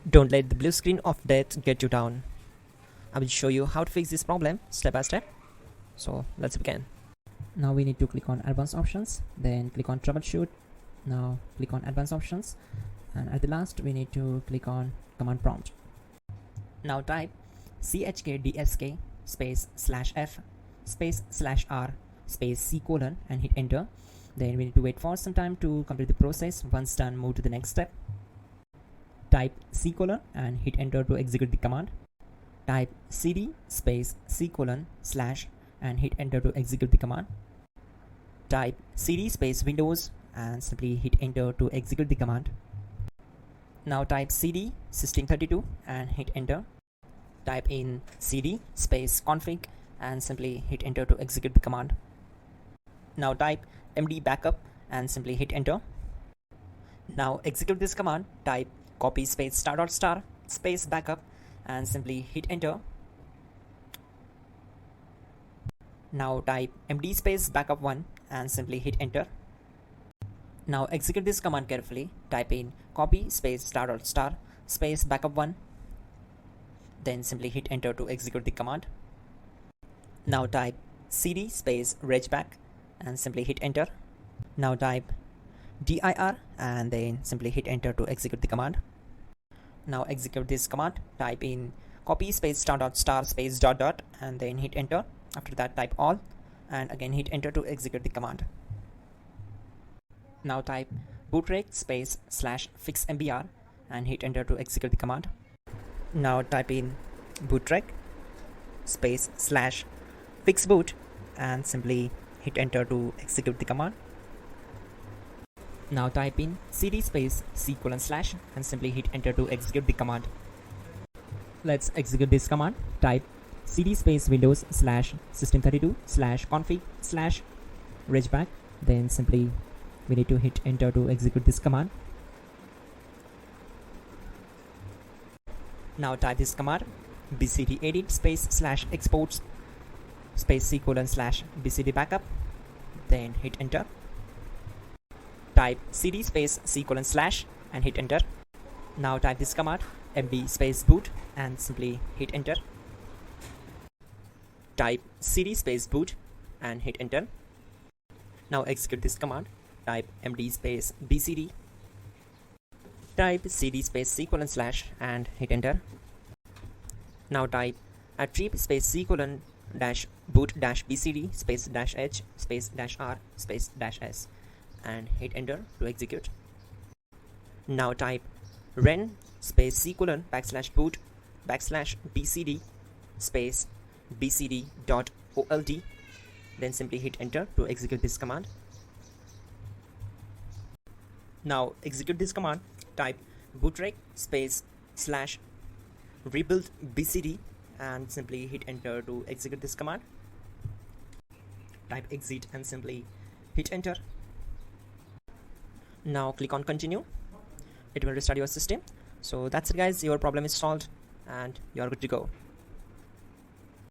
Don't let the blue screen of death get you down. I will show you how to fix this problem step by step. So let's begin. Now we need to click on advanced options, then click on troubleshoot. Now click on advanced options, and at the last we need to click on command prompt. Now type chkdsk space /f space /r space c colon and hit enter. Then we need to wait for some time to complete the process. Once done, move to the next step. Type c colon and hit enter to execute the command. Type cd space c colon / and hit enter to execute the command. Type cd space windows and simply hit enter to execute the command. Now type cd system32 and hit enter. Type in cd space config and simply hit enter to execute the command. Now type md backup and simply hit enter. Now execute this command. Type copy space *** space backup and simply hit enter. Now type md space backup1 and simply hit enter. Now execute this command carefully. Type in copy space ** space backup1, then simply hit enter to execute the command. Now type cd space regback and simply hit enter. Now type dir and then simply hit enter to execute the command. Now execute this command. Type in copy space ** space ... and then hit enter. After that type all and again hit enter to execute the command. Now type bootrec space /fixmbr and hit enter to execute the command. Now type in bootrec space /fixboot and simply hit enter to execute the command. Now type in cd space c colon / and simply hit enter to execute the command. Let's execute this command. Type cd space windows /system32 /config /regback, then simply we need to hit enter to execute this command. Now type this command bcd edit space /exports space c colon /bcd backup, then hit enter. Type cd space c colon / and hit enter. Now type this command md space boot and simply hit enter. Type cd space boot and hit enter. Now execute this command. Type md space bcd. Type cd space c colon / and hit enter. Now type attrib space c colon -boot -bcd space -h space -r space -s and hit enter to execute. Now type ren space c colon /boot /bcd space bcd.old, then simply hit enter to execute this command. Now execute this command. Type bootrec space /rebuild bcd and simply hit enter to execute this command. Type exit and simply hit enter. Now click on continue. It will restart your system. So that's it guys, your problem is solved and you're good to go.